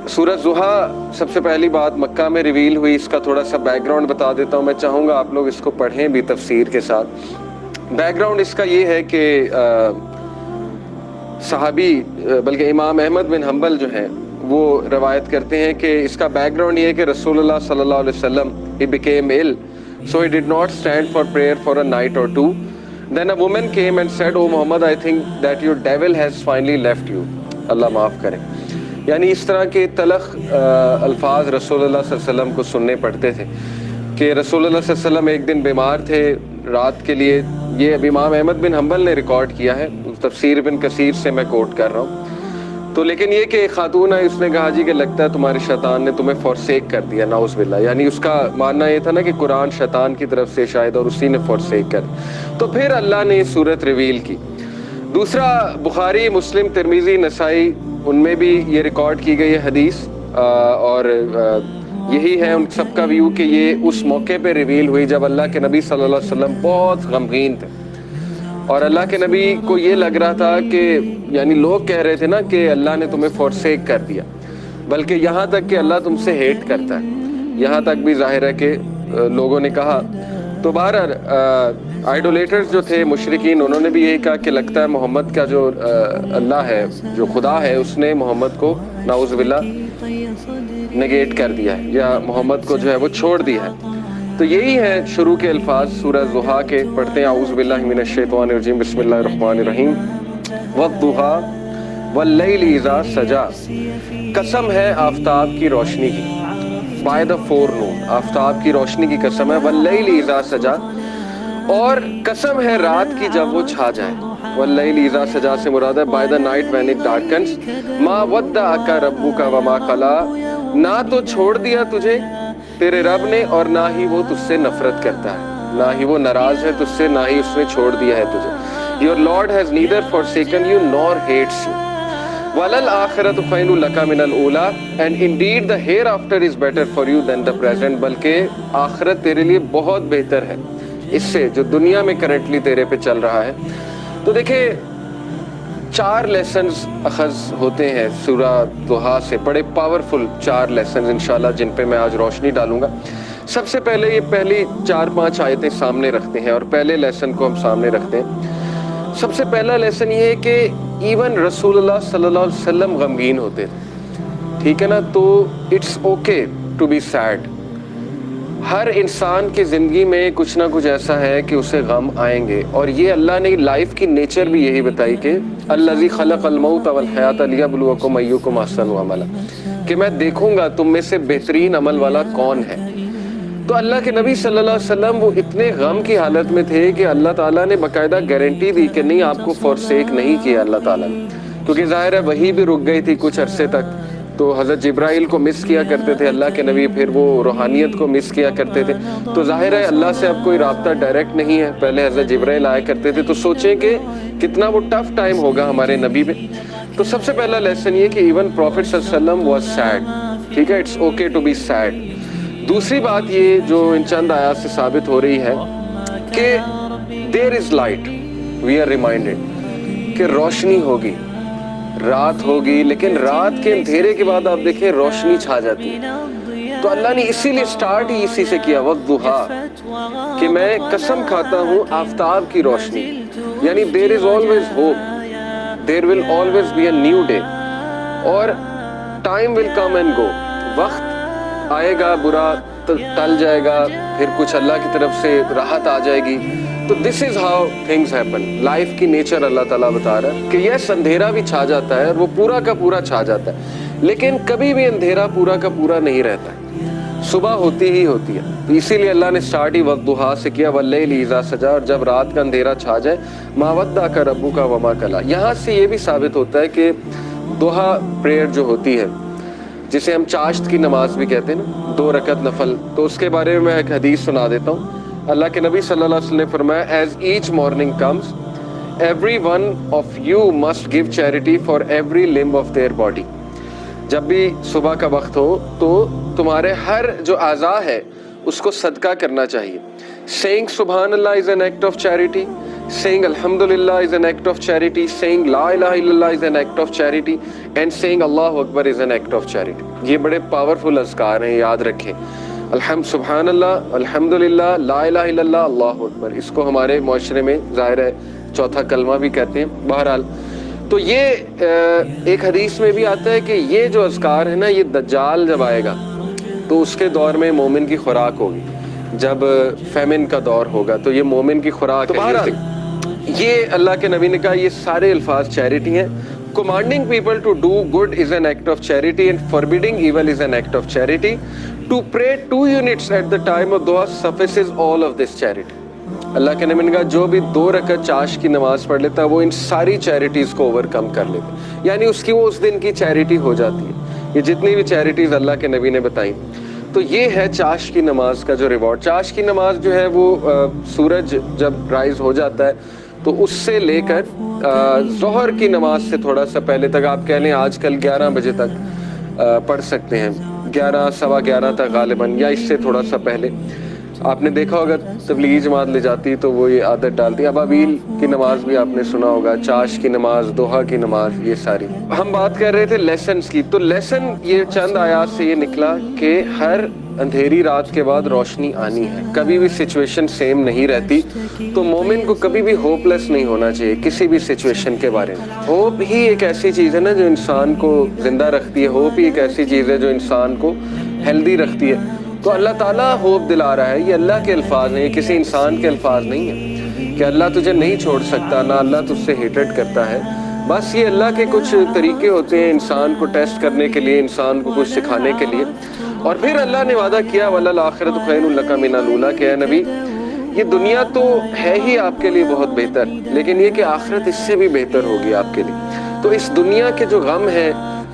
سورہ ضحیٰ سب سے پہلی بات مکہ میں ریویل ہوئی، اس کا تھوڑا سا بیک گراؤنڈ بتا دیتا ہوں. میں چاہوں گا آپ لوگ اس کو پڑھیں بھی تفسیر کے ساتھ. بیک گراؤنڈ اس کا یہ ہے کہ صحابی بلکہ امام احمد بن حنبل جو ہیں وہ روایت کرتے ہیں کہ اس کا بیک گراؤنڈ یہ ہے کہ رسول اللہ صلی اللہ علیہ وسلم he became ill so he did not stand for prayer for a night or two. Then a woman came and said, "Oh Muhammad, I think that your devil has finally left you." اللہ معاف کرے. یعنی اس طرح کے تلخ الفاظ رسول اللہ صلی اللہ علیہ وسلم کو سننے پڑتے تھے کہ رسول اللہ صلی اللہ علیہ وسلم ایک دن بیمار تھے رات کے لیے. یہ اب امام احمد بن حنبل نے ریکارڈ کیا ہے، تفسیر ابن کثیر سے میں کوٹ کر رہا ہوں. تو لیکن یہ کہ خاتون آئی، اس نے کہا جی کہ لگتا ہے تمہارے شیطان نے تمہیں فورسیک کر دیا، نعوذ باللہ. یعنی اس کا ماننا یہ تھا نا کہ قرآن شیطان کی طرف سے شاید اور اسی نے فورسیک کر دیا. تو پھر اللہ نے یہ صورت ریویل کی. دوسرا بخاری، مسلم، ترمذی، نسائی، ان میں بھی یہ ریکارڈ کی گئی ہے حدیث، اور یہی ہے ان سب کا ویو کہ یہ اس موقع پہ ریویل ہوئی جب اللہ کے نبی صلی اللہ علیہ وسلم بہت غمگین تھے. اور اللہ کے نبی کو یہ لگ رہا تھا کہ یعنی لوگ کہہ رہے تھے نا کہ اللہ نے تمہیں فورسیک کر دیا، بلکہ یہاں تک کہ اللہ تم سے ہیٹ کرتا ہے، یہاں تک بھی ظاہر ہے کہ لوگوں نے کہا. تو بہرحال آئیڈولیٹرز جو تھے مشرکین، انہوں نے بھی یہی کہا کہ لگتا ہے محمد کا جو اللہ ہے، جو خدا ہے، اس نے محمد کو نعوذ باللہ نگیٹ کر دیا ہے، یا محمد کو جو ہے وہ چھوڑ دیا ہے. تو یہی ہے شروع کے الفاظ سورہ ضحیٰ کے. پڑھتے ہیں اعوذ باللہ من الشیطان الرجیم، بسم اللہ الرحمن الرحیم. والضحیٰ واللیل اذا سجا، قسم ہے آفتاب کی روشنی کی. بائی دا فور نون، آفتاب کی روشنی کی قسم ہے. واللیل اذا سجا، اور قسم ہے رات کی جب وہ چھا جائے. واللیل اذا سجا سے مراد ہے by the night when it darkness. ما ودعک ربک وما قلی، نہ تو چھوڑ دیا تجھے تیرے رب نے اور نہ ہی وہ تجھ سے نفرت کرتا ہے، نہ ہی وہ ناراض ہے تجھ سے، نہ ہی اس نے چھوڑ دیا ہے تجھے. Your Lord has neither forsaken you nor hates you. وَلَلْآخِرَةُ خَيْرٌ لَكَ مِنَ الْأُولَىٰ، and indeed the hereafter is better for you than the present. بلکہ آخرت تیرے لیے بہت بہتر ہے اس سے جو دنیا میں کرنٹلی تیرے پہ چل رہا ہے. تو دیکھیں 4 لیسنز اخذ ہوتے ہیں سورہ ضحیٰ سے، بڑے پاورفل 4 لیسنز انشاءاللہ جن پہ میں آج روشنی ڈالوں گا. سب سے پہلے یہ پہلی 4-5 آیتیں سامنے رکھتے ہیں اور پہلے لیسن کو ہم سامنے رکھتے ہیں. سب سے پہلا لیسن یہ ہے کہ ایون رسول اللہ صلی اللہ علیہ وسلم غمگین ہوتے تھے، ٹھیک ہے نا. تو it's okay to be sad. ہر انسان کی زندگی میں کچھ نہ کچھ ایسا ہے کہ اسے غم آئیں گے، اور یہ اللہ نے لائف کی نیچر بھی یہی بتائی کہ الذی خلق الموت والحیات لیبلوکم ایکم احسن عملا، کہ میں دیکھوں گا تم میں سے بہترین عمل والا کون ہے. تو اللہ کے نبی صلی اللہ علیہ وسلم وہ اتنے غم کی حالت میں تھے کہ اللہ تعالیٰ نے باقاعدہ گارنٹی دی کہ نہیں، آپ کو فورسیک نہیں کیا اللہ تعالیٰ نے. کیونکہ ظاہر ہے وہی بھی رک گئی تھی کچھ عرصے تک، تو حضرت جبرائیل کو مس کیا کرتے تھے اللہ کے نبی، پھر وہ روحانیت کو مس کیا کرتے تھے. تو ظاہر ہے اللہ سے اب کوئی رابطہ ڈائریکٹ نہیں ہے. پہلے حضرت جبرائیل آیا کرتے تھے، تو سوچیں کہ کتنا وہ ٹف ٹائم ہوگا ہمارے نبی پہ. تو سب سے پہلا لیسن یہ کہ ایون پروفٹ صلی اللہ علیہ وسلم واز سیڈ، ٹھیک ہے، it's okay to be sad. دوسری بات یہ جو ان چند آیات سے ثابت ہو رہی ہے کہ دیر از لائٹ، وی آر ریمائنڈڈ کہ روشنی ہوگی، رات ہوگی، لیکن رات کے اندھیرے کے بعد آپ دیکھیں روشنی چھا جاتی ہے. تو اللہ نے اسی لیے سٹارٹ ہی اسی سے کیا، والضحیٰ، کہ میں قسم کھاتا ہوں آفتاب کی روشنی. یعنی there is always hope, there will always be a new day, اور time will come and go. وقت آئے گا، برا ٹل جائے گا، پھر کچھ اللہ کی طرف سے راحت آ جائے گی. تو this is how things happen. Life کی نیچر اللہ تعالیٰ بتا رہا ہے کہ یس اندھیرا بھی چھا جاتا ہے اور وہ پورا کا پورا چھا جاتا ہے، لیکن کبھی بھی اندھیرا پورا کا پورا نہیں رہتا ہے، صبح ہوتی ہی ہوتی ہے. تو اسی لیے اللہ نے سٹارٹ ہی والضحیٰ سے کیا، واللیل اذا سجا، اور جب رات کا اندھیرا چھا جائے ما ودعک ربک وما قلی. یہاں سے یہ بھی ثابت ہوتا ہے کہ ضحیٰ پریئر جو ہوتی ہے، جسے ہم چاشت کی نماز بھی کہتے ہیں نا، 2 رکعت نفل، تو اس کے بارے میں ایک حدیث سنا دیتا ہوں. اللہ کے نبی صلی اللہ علیہ وسلم نے فرمایا as each morning comes every one of you must give charity for every limb of their body. جب بھی صبح کا وقت ہو تو تمہارے ہر جو اعضاء ہے اس کو صدقہ کرنا چاہیے. سیئنگ سبحان اللہ is an act of charity. saying alhamdulillah is an act of charity, saying la ilaha illallah is an act of charity, and saying Allahu Akbar is an act of charity. یہ بڑے powerful اذکار ہیں, یاد رکھیں. الحمد سبحان اللہ, الحمدللہ, لا الہ الا اللہ, اللہ اکبر. اس کو ہمارے معاشرے میں ظاہر ہے چوتھا کلمہ بھی کہتے ہیں. بہرحال تو یہ ایک حدیث میں بھی آتا ہے کہ یہ جو اذکار ہے نا, یہ دجال جب آئے گا تو اس کے دور میں مومن کی خوراک ہوگی. جب فیمن کا دور ہوگا تو یہ مومن کی خوراک ہے. بہرحال یہ اللہ کے نبی نے کہا یہ سارے الفاظ چیریٹی ہیں. Commanding people to do good is an act of charity and forbidding evil is an act of charity. To pray 2 units at the time of dua suffices all of this charity. اللہ کے نبی نے کہا جو بھی 2 رکعت چاش کی نماز پڑھ لیتا ہے وہ ان ساری چیریٹیز کو اوور کم کر لیتا ہے, یعنی اس کی وہ اس دن کی چیریٹی ہو جاتی ہے. یہ جتنی بھی چیریٹیز اللہ کے نبی نے بتائیں, تو یہ ہے چاش کی نماز کا جو ریوارڈ. چاش کی نماز جو ہے وہ سورج جب رائز ہو جاتا ہے تو اس سے لے کر ظہر کی نماز سے تھوڑا سا پہلے تک, آپ کہہ لیں آج کل 11 بجے تک پڑھ سکتے ہیں, 11 سوا 11 تک غالباً, یا اس سے تھوڑا سا پہلے. آپ نے دیکھا ہوگا تبلیغی جماعت لے جاتی تو وہ یہ عادت ڈالتی. ابابیل کی نماز بھی آپ نے سنا ہوگا, چاش کی نماز, دوحہ کی نماز, یہ ساری. ہم بات کر رہے تھے لیسنز کی, تو لیسن یہ چند آیات سے یہ نکلا کہ ہر اندھیری رات کے بعد روشنی آنی ہے. کبھی بھی سچویشن سیم نہیں رہتی, تو مومن کو کبھی بھی ہوپ لیس نہیں ہونا چاہیے کسی بھی سچویشن کے بارے میں. ہوپ ہی ایک ایسی چیز ہے نا جو انسان کو زندہ رکھتی ہے. ہوپ ہی ایک ایسی چیز ہے جو انسان کو ہیلدی رکھتی ہے. تو اللہ تعالیٰ ہوپ دلا رہا ہے. یہ اللہ کے الفاظ ہیں, یہ کسی انسان کے الفاظ نہیں ہیں کہ اللہ تجھے نہیں چھوڑ سکتا, نہ اللہ تجھ سے ہیٹڈ کرتا ہے. بس یہ اللہ کے کچھ طریقے ہوتے ہیں انسان کو ٹیسٹ کرنے کے لیے, انسان کو کچھ سکھانے کے لیے. اور پھر اللہ نے وعدہ کیا وَلَلْآخِرَةُ خَيْرٌ لَكَ مِنَ الْأُولَىٰ, کہ اے نبی یہ دنیا تو ہے ہی آپ کے لیے بہت بہتر, لیکن یہ کہ آخرت اس سے بھی بہتر ہوگی آپ کے لیے. تو اس دنیا کے جو غم ہیں,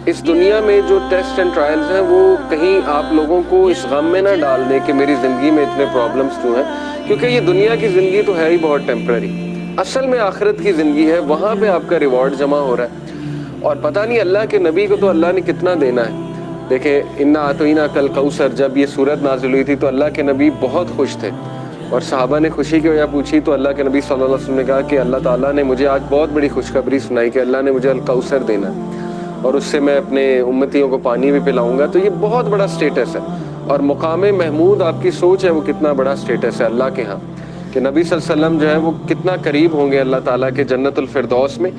اس دنیا میں جو ٹیسٹ اینڈ ٹرائلز ہیں, وہ کہیں آپ لوگوں کو اس غم میں نہ ڈال دیں کہ میری زندگی میں اتنے پرابلمس کیوں ہیں, کیونکہ یہ دنیا کی زندگی تو ہے ہی بہت ٹیمپرری. اصل میں آخرت کی زندگی ہے, وہاں پہ آپ کا ریوارڈ جمع ہو رہا ہے. اور پتہ نہیں اللہ کے نبی کو تو اللہ نے کتنا دینا ہے. دیکھیں انا اعطیناک کل کوثر, جب یہ صورت نازل ہوئی تھی تو اللہ کے نبی بہت خوش تھے, اور صحابہ نے خوشی کی وجہ پوچھی تو اللہ کے نبی صلی اللہ علیہ وسلم نے کہا کہ اللہ تعالیٰ نے مجھے آج بہت بڑی خوشخبری سنائی کہ اللہ نے مجھے الکوثر دینا اور اس سے میں اپنے امتیوں کو پانی بھی پلاؤں گا. تو یہ بہت بڑا سٹیٹس ہے, اور مقام محمود آپ کی سوچ ہے وہ کتنا بڑا سٹیٹس ہے اللہ کے ہاں, کہ نبی صلی اللہ علیہ وسلم جو ہے وہ کتنا قریب ہوں گے اللہ تعالیٰ کے جنت الفردوس میں.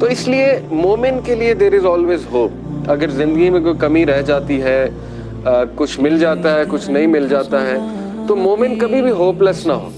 تو اس لیے مومن کے لیے دیر از آلویز ہوپ. اگر زندگی میں کوئی کمی رہ جاتی ہے, کچھ مل جاتا ہے, کچھ نہیں مل جاتا ہے, تو مومن کبھی بھی ہوپ لیس نہ ہو.